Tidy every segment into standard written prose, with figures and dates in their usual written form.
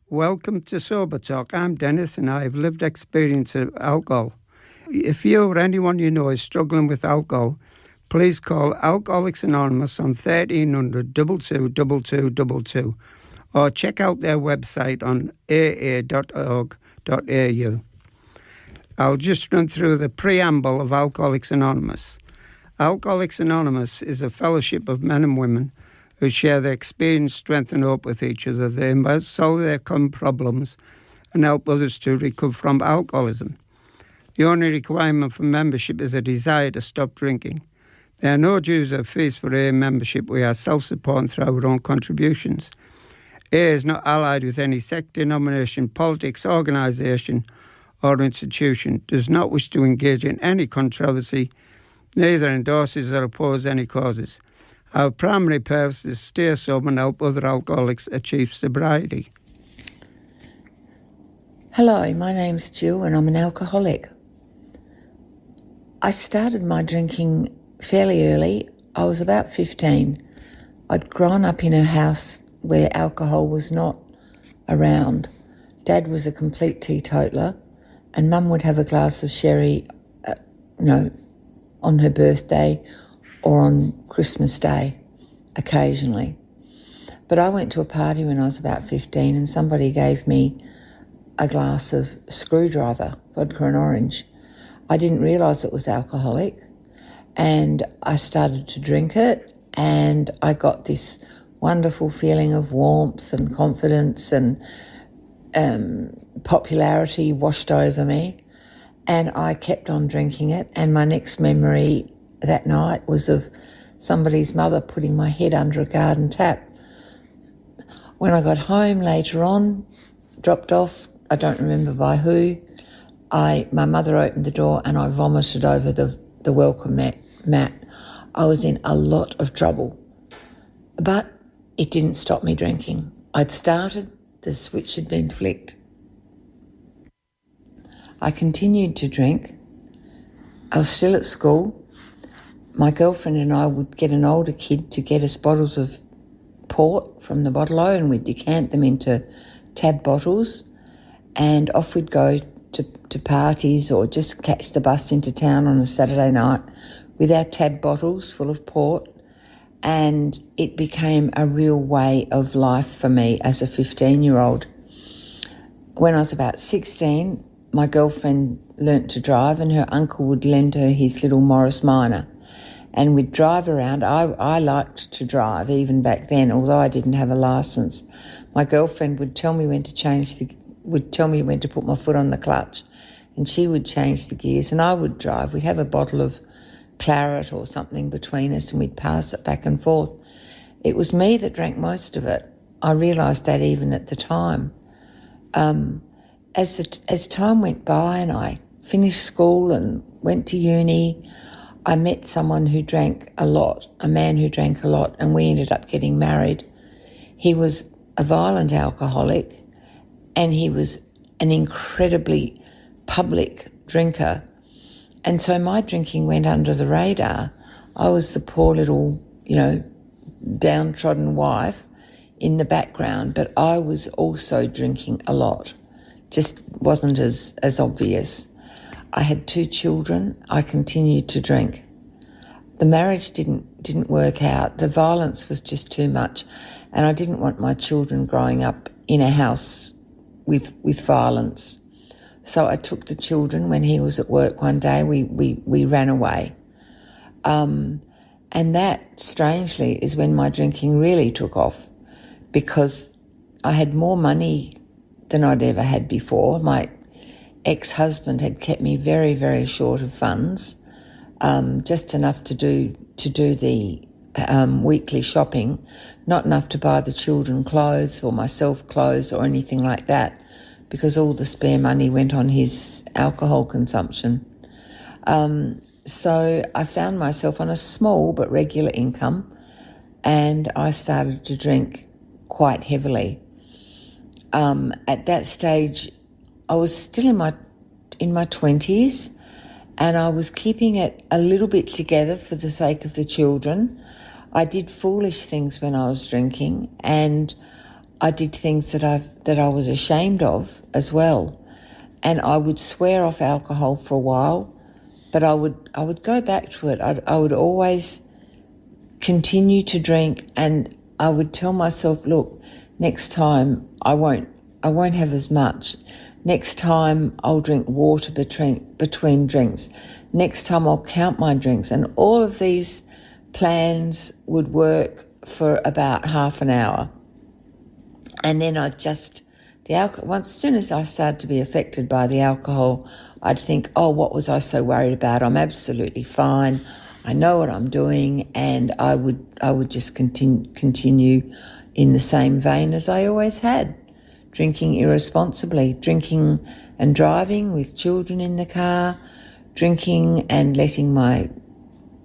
Welcome to Sober Talk. I'm Dennis and I have lived experience of alcohol. If you or anyone you know is struggling with alcohol, please call Alcoholics Anonymous on 1300 222222 or check out their website on aa.org.au. I'll just run through the preamble of Alcoholics Anonymous. Alcoholics Anonymous is a fellowship of men and women who share their experience, strength and hope with each other. They must solve their common problems and help others to recover from alcoholism. The only requirement for membership is a desire to stop drinking. There are no dues or fees for AA membership. We are self-supporting through our own contributions. AA is not allied with any sect, denomination, politics, organisation or institution, does not wish to engage in any controversy, neither endorses or opposes any causes. Our primary purpose is to stay sober and help other alcoholics achieve sobriety. Hello, my name's Jill and I'm an alcoholic. I started my drinking fairly early. I was about 15. I'd grown up in a house where alcohol was not around. Dad was a complete teetotaler and Mum would have a glass of sherry, on her birthday or on Christmas Day, occasionally. But I went to a party when I was about 15 and somebody gave me a glass of Screwdriver, vodka and orange. I didn't realise it was alcoholic and I started to drink it and I got this wonderful feeling of warmth and confidence and popularity washed over me, and I kept on drinking it. And my next memory that night was of somebody's mother putting my head under a garden tap. When I got home later on, dropped off, I don't remember by who, my mother opened the door and I vomited over the welcome mat. I was in a lot of trouble, but it didn't stop me drinking. I'd started, the switch had been flicked. I continued to drink. I was still at school. My girlfriend and I would get an older kid to get us bottles of port from the bottle-o and we'd decant them into tab bottles and off we'd go to parties or just catch the bus into town on a Saturday night with our tab bottles full of port, and it became a real way of life for me as a 15-year-old. When I was about 16, my girlfriend learnt to drive and her uncle would lend her his little Morris Minor and we'd drive around. I liked to drive even back then, although I didn't have a licence. My girlfriend would tell me when to put my foot on the clutch and she would change the gears and I would drive. We'd have a bottle of claret or something between us and we'd pass it back and forth. It was me that drank most of it. I realised that even at the time. As time went by and I finished school and went to uni, I met someone who drank a lot, a man who drank a lot, and we ended up getting married. He was a violent alcoholic and he was an incredibly public drinker. And so my drinking went under the radar. I was the poor little, downtrodden wife in the background, but I was also drinking a lot. Just wasn't as obvious. I had 2 children. I continued to drink. The marriage didn't work out. The violence was just too much, and I didn't want my children growing up in a house with violence. So I took the children when he was at work one day. We ran away. And that, strangely, is when my drinking really took off because I had more money than I'd ever had before. My ex-husband had kept me very, very short of funds, just enough to do the weekly shopping, not enough to buy the children clothes or myself clothes or anything like that, because all the spare money went on his alcohol consumption. So I found myself on a small but regular income and I started to drink quite heavily. At that stage, I was still in my 20s and I was keeping it a little bit together for the sake of the children. I did foolish things when I was drinking and I did things that I was ashamed of as well, and I would swear off alcohol for a while, but I would go back to it. I would always continue to drink, and I would tell myself, look, next time I won't have as much. Next time I'll drink water between drinks. Next time I'll count my drinks. And all of these plans would work for about half an hour. And then as soon as I started to be affected by the alcohol, I'd think, oh, what was I so worried about? I'm absolutely fine. I know what I'm doing. And I would just continue in the same vein as I always had, drinking irresponsibly, drinking and driving with children in the car, drinking and letting my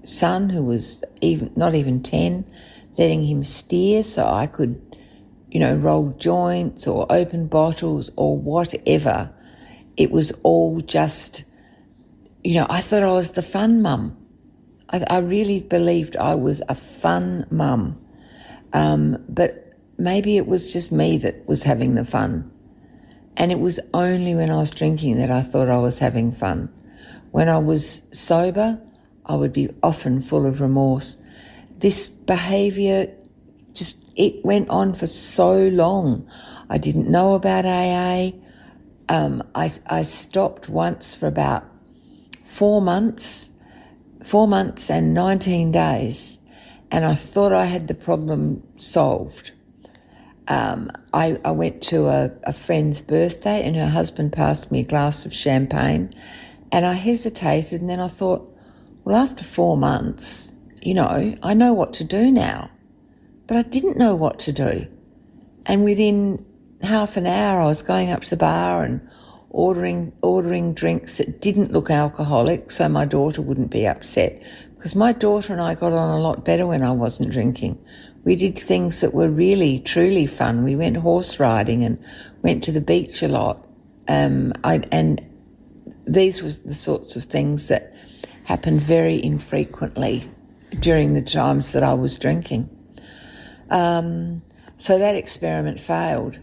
son, who was not even 10, letting him steer so I could, roll joints or open bottles or whatever. It was all just, I thought I was the fun mum. I really believed I was a fun mum. But maybe it was just me that was having the fun. And it was only when I was drinking that I thought I was having fun. When I was sober, I would be often full of remorse. This behaviour it went on for so long. I didn't know about AA. I stopped once for about 4 months and 19 days, and I thought I had the problem solved. I went to a friend's birthday and her husband passed me a glass of champagne, and I hesitated, and then I thought, well, after 4 months, I know what to do now. But I didn't know what to do. And within half an hour, I was going up to the bar and ordering drinks that didn't look alcoholic so my daughter wouldn't be upset. Because my daughter and I got on a lot better when I wasn't drinking. We did things that were really, truly fun. We went horse riding and went to the beach a lot. And these were the sorts of things that happened very infrequently during the times that I was drinking. So that experiment failed,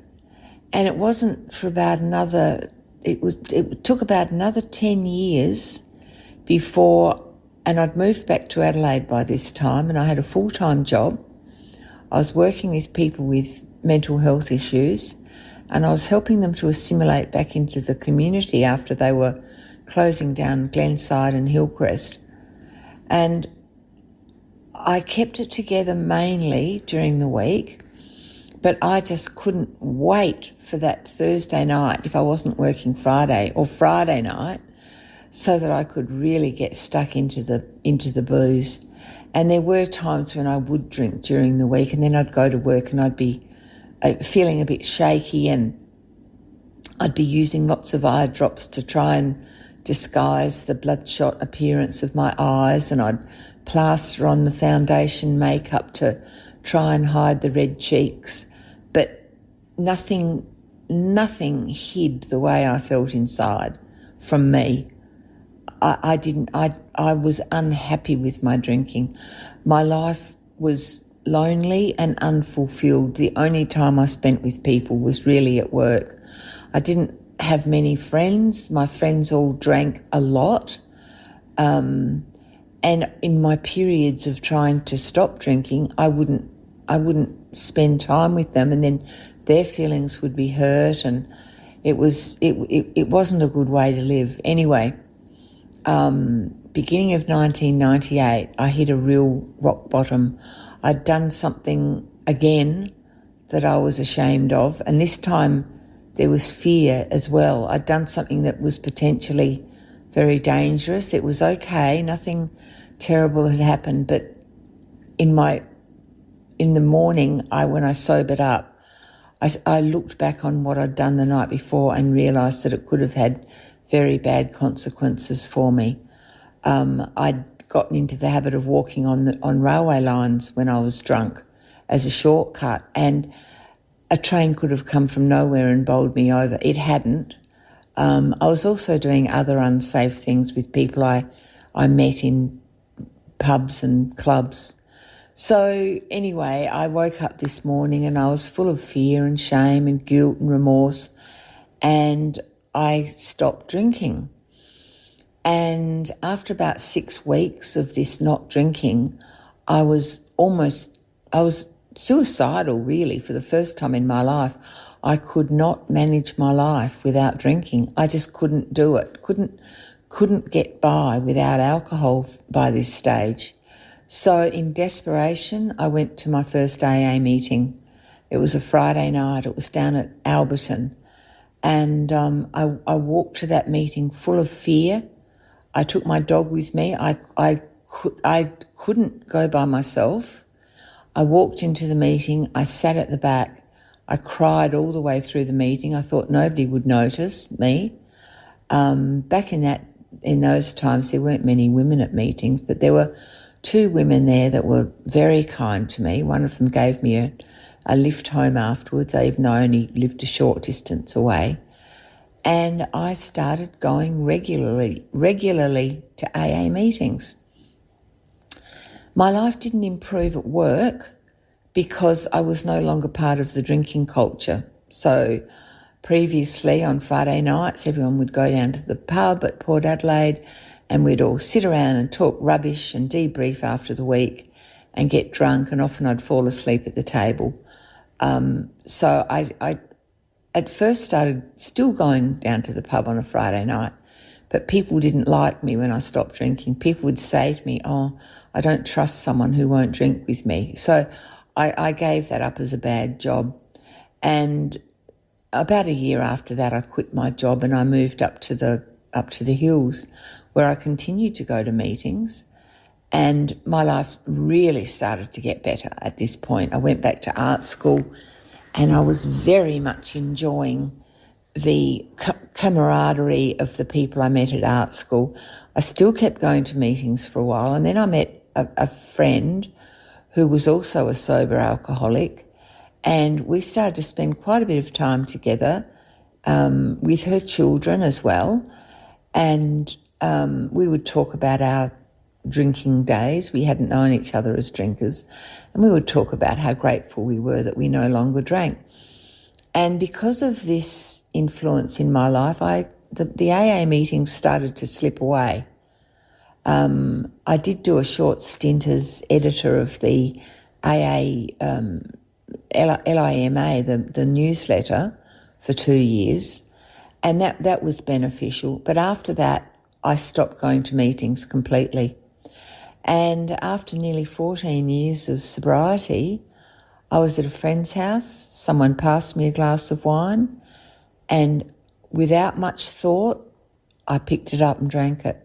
and it wasn't for about it took about another 10 years before, and I'd moved back to Adelaide by this time, and I had a full-time job. I was working with people with mental health issues, and I was helping them to assimilate back into the community after they were closing down Glenside and Hillcrest. And I kept it together mainly during the week, but I just couldn't wait for that Thursday night, if I wasn't working Friday, or Friday night, so that I could really get stuck into the booze. And there were times when I would drink during the week, and then I'd go to work and I'd be feeling a bit shaky, and I'd be using lots of eye drops to try and disguise the bloodshot appearance of my eyes, and I'd plaster on the foundation makeup to try and hide the red cheeks. But nothing hid the way I felt inside from me. I was unhappy with my drinking. My life was lonely and unfulfilled. The only time I spent with people was really at work. I didn't have many friends. My friends all drank a lot. And in my periods of trying to stop drinking, I wouldn't spend time with them, and then their feelings would be hurt, and it wasn't a good way to live. Anyway, beginning of 1998, I hit a real rock bottom. I'd done something again that I was ashamed of, and this time there was fear as well. I'd done something that was potentially very dangerous. It was okay, nothing terrible had happened, but in the morning, when I sobered up, I looked back on what I'd done the night before and realised that it could have had very bad consequences for me. I'd gotten into the habit of walking on railway lines when I was drunk as a shortcut, and a train could have come from nowhere and bowled me over. It hadn't. I was also doing other unsafe things with people I met in pubs and clubs. So anyway, I woke up this morning and I was full of fear and shame and guilt and remorse, and I stopped drinking. And after about 6 weeks of this not drinking, I was suicidal really for the first time in my life. I could not manage my life without drinking. I just couldn't do it. Couldn't get by without alcohol by this stage. So in desperation, I went to my first AA meeting. It was a Friday night. It was down at Alberton. And I walked to that meeting full of fear. I took my dog with me. I couldn't go by myself. I walked into the meeting. I sat at the back. I cried all the way through the meeting. I thought nobody would notice me. Back in those times, there weren't many women at meetings, but there were 2 women there that were very kind to me. One of them gave me a lift home afterwards, even though I only lived a short distance away. And I started going regularly to AA meetings. My life didn't improve at work because I was no longer part of the drinking culture. So previously on Friday nights, everyone would go down to the pub at Port Adelaide and we'd all sit around and talk rubbish and debrief after the week and get drunk, and often I'd fall asleep at the table. So I at first started still going down to the pub on a Friday night, but people didn't like me when I stopped drinking. People would say to me, "Oh, I don't trust someone who won't drink with me." So I gave that up as a bad job. And about a year after that, I quit my job and I moved up to the hills, where I continued to go to meetings, and my life really started to get better at this point. I went back to art school and I was very much enjoying the camaraderie of the people I met at art school. I still kept going to meetings for a while, and then I met a friend who was also a sober alcoholic, and we started to spend quite a bit of time together with her children as well. And we would talk about our drinking days. We hadn't known each other as drinkers, and we would talk about how grateful we were that we no longer drank. And because of this influence in my life, the AA meetings started to slip away. I did do a short stint as editor of the AA LIMA, the newsletter, for 2 years, and that was beneficial. But after that, I stopped going to meetings completely. And after nearly 14 years of sobriety, I was at a friend's house. Someone passed me a glass of wine, and without much thought, I picked it up and drank it.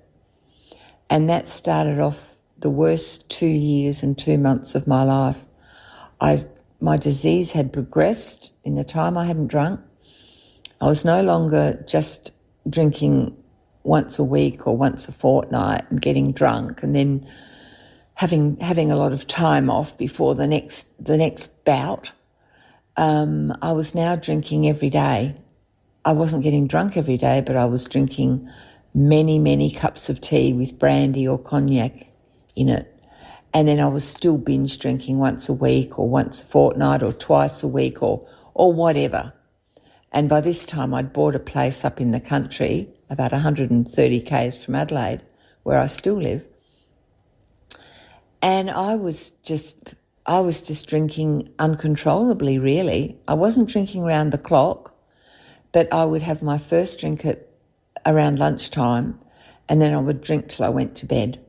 And that started off the worst 2 years and 2 months of my life. My disease had progressed in the time I hadn't drunk. I was no longer just drinking once a week or once a fortnight and getting drunk and then having a lot of time off before the next bout. I was now drinking every day. I wasn't getting drunk every day, but I was drinking many, many cups of tea with brandy or cognac in it. And then I was still binge drinking once a week or once a fortnight or twice a week or whatever. And by this time I'd bought a place up in the country, about 130 k's from Adelaide, where I still live. And I was just drinking uncontrollably, really. I wasn't drinking round the clock, but I would have my first drink at around lunchtime, and then I would drink till I went to bed.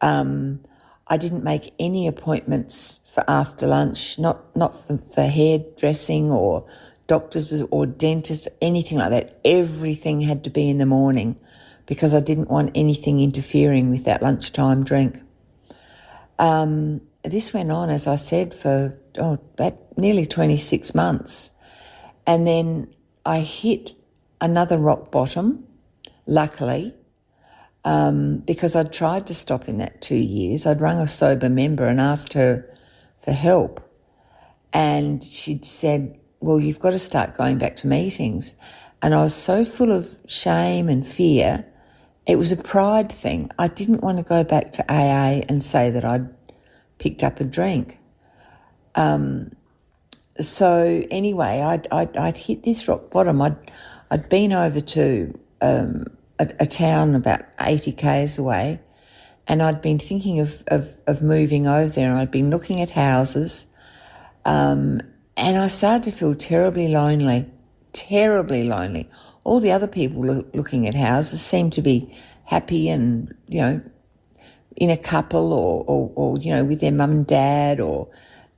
I didn't make any appointments for after lunch, not for hairdressing or doctors or dentists, anything like that. Everything had to be in the morning because I didn't want anything interfering with that lunchtime drink. This went on, as I said, for about nearly 26 months. And then I hit another rock bottom, luckily, because I'd tried to stop in that 2 years. I'd rung a sober member and asked her for help. And she'd said, well, you've got to start going back to meetings. And I was so full of shame and fear. It was a pride thing. I didn't want to go back to AA and say that I'd picked up a drink. So anyway, I'd hit this rock bottom. I'd been over to a town about 80 k's away, and I'd been thinking of moving over there, and I'd been looking at houses, and I started to feel terribly lonely. All the other people looking at houses seemed to be happy and, in a couple or with their mum and dad, or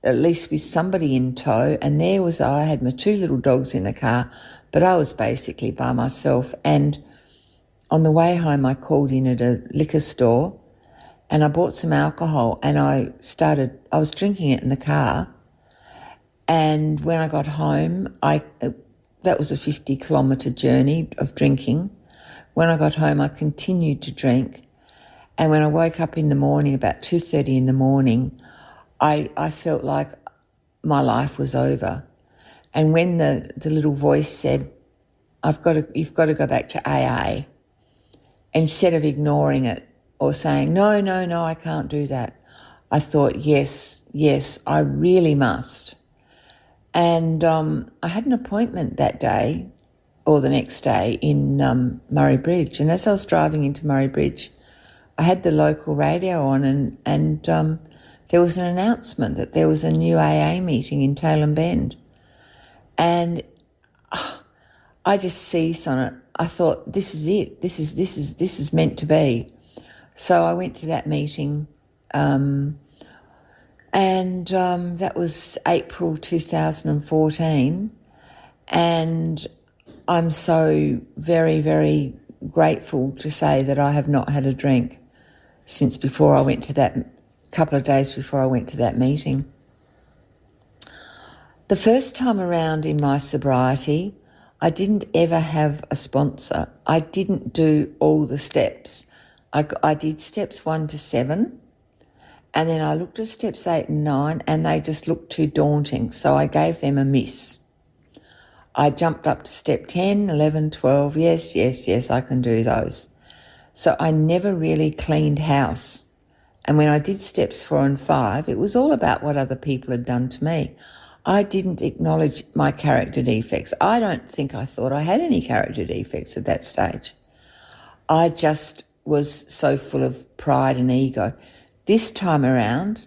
at least with somebody in tow. And there was I had my 2 little dogs in the car, but I was basically by myself. And on the way home, I called in at a liquor store and I bought some alcohol, and I was drinking it in the car. And when I got home, that was a 50-kilometre journey of drinking. When I got home, I continued to drink. And when I woke up in the morning, about 2:30 in the morning, I felt like my life was over. And when the little voice said, you've got to go back to AA, instead of ignoring it or saying, no, I can't do that, I thought, yes, I really must. And I had an appointment that day or the next day in Murray Bridge. And as I was driving into Murray Bridge, I had the local radio on, and there was an announcement that there was a new AA meeting in Tailem Bend. And I just seized on it. I thought, this is it. This is meant to be. So I went to that meeting, and that was April 2014. And I'm so very, very grateful to say that I have not had a drink since before I went to that, couple of days before I went to that meeting. The first time around in my sobriety, I didn't ever have a sponsor. I didn't do all the steps. I did steps 1 to 7, and then I looked at steps 8 and 9, and they just looked too daunting, so I gave them a miss. I jumped up to step 10, 11, 12. Yes, I can do those. So I never really cleaned house. And when I did steps 4 and 5, it was all about what other people had done to me. I didn't acknowledge my character defects. I don't think I thought I had any character defects at that stage. I just was so full of pride and ego. This time around,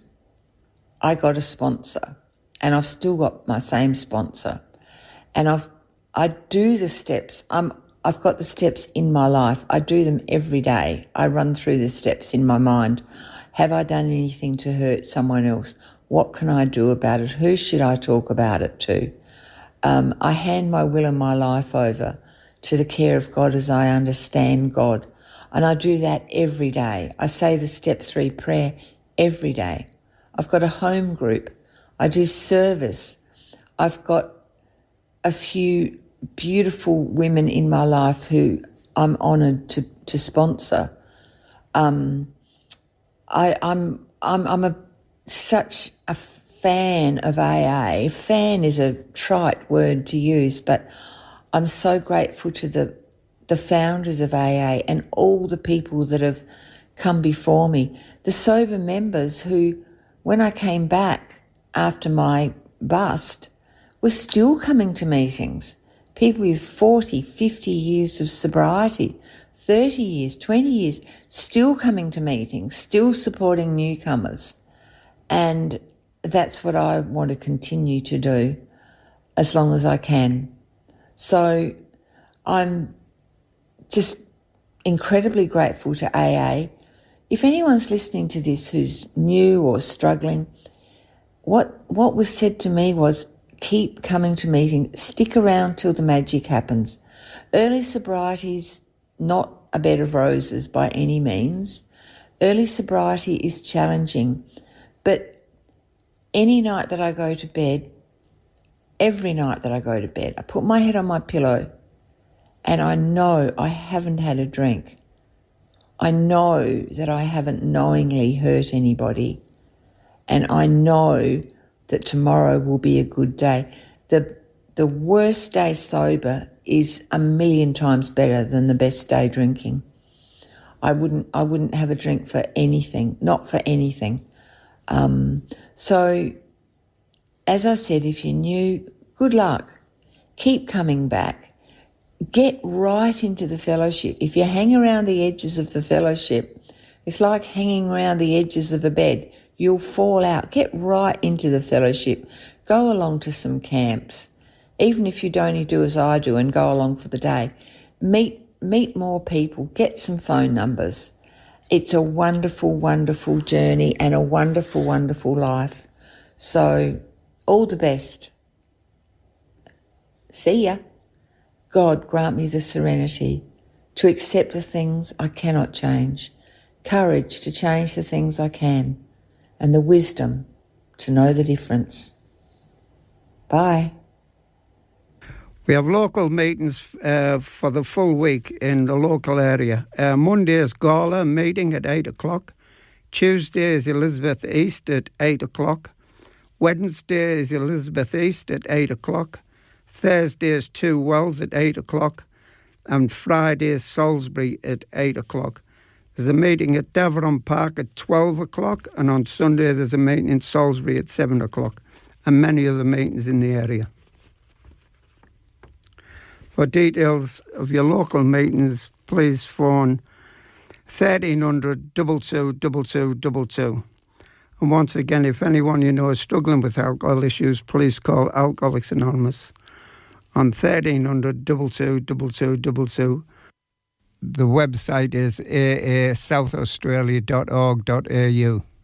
I got a sponsor, and I've still got my same sponsor. And I do the steps. I've got the steps in my life. I do them every day. I run through the steps in my mind. Have I done anything to hurt someone else? What can I do about it? Who should I talk about it to? I hand my will and my life over to the care of God as I understand God. And I do that every day. I say the step 3 prayer every day. I've got a home group. I do service. I've got a few beautiful women in my life who I'm honoured to sponsor. I'm such a fan of AA. Fan is a trite word to use, but I'm so grateful to the founders of AA and all the people that have come before me. The sober members who, when I came back after my bust, were still coming to meetings. People with 40, 50 years of sobriety, 30 years, 20 years, still coming to meetings, still supporting newcomers. And that's what I want to continue to do as long as I can. So I'm just incredibly grateful to AA. If anyone's listening to this who's new or struggling, what was said to me was, keep coming to meetings, stick around till the magic happens. Early sobriety's not a bed of roses by any means. Early sobriety is challenging, but any night that I go to bed, every night that I go to bed, I put my head on my pillow and I know I haven't had a drink. I know that I haven't knowingly hurt anybody, and I know that tomorrow will be a good day. The worst day sober is 1,000,000 times better than the best day drinking. I wouldn't have a drink for anything, not for anything. So, as I said, if you're new, good luck. Keep coming back. Get right into the fellowship. If you hang around the edges of the fellowship, it's like hanging around the edges of a bed. You'll fall out. Get right into the fellowship. Go along to some camps. Even if you only do as I do and go along for the day. Meet more people. Get some phone numbers. It's a wonderful, wonderful journey and a wonderful, wonderful life. So, all the best. See ya. God, grant me the serenity to accept the things I cannot change, courage to change the things I can, and the wisdom to know the difference. Bye. We have local meetings for the full week in the local area. Monday is Gala meeting at 8 o'clock. Tuesday is Elizabeth East at 8 o'clock. Wednesday is Elizabeth East at 8 o'clock. Thursday is Two Wells at 8 o'clock. And Friday is Salisbury at 8 o'clock. There's a meeting at Deveron Park at 12 o'clock. And on Sunday there's a meeting in Salisbury at 7 o'clock. And many other meetings in the area. For details of your local meetings, please phone 1300 22 2222. And once again, if anyone you know is struggling with alcohol issues, please call Alcoholics Anonymous on 1300 22 2222. The website is aaSouthAustralia.org.au.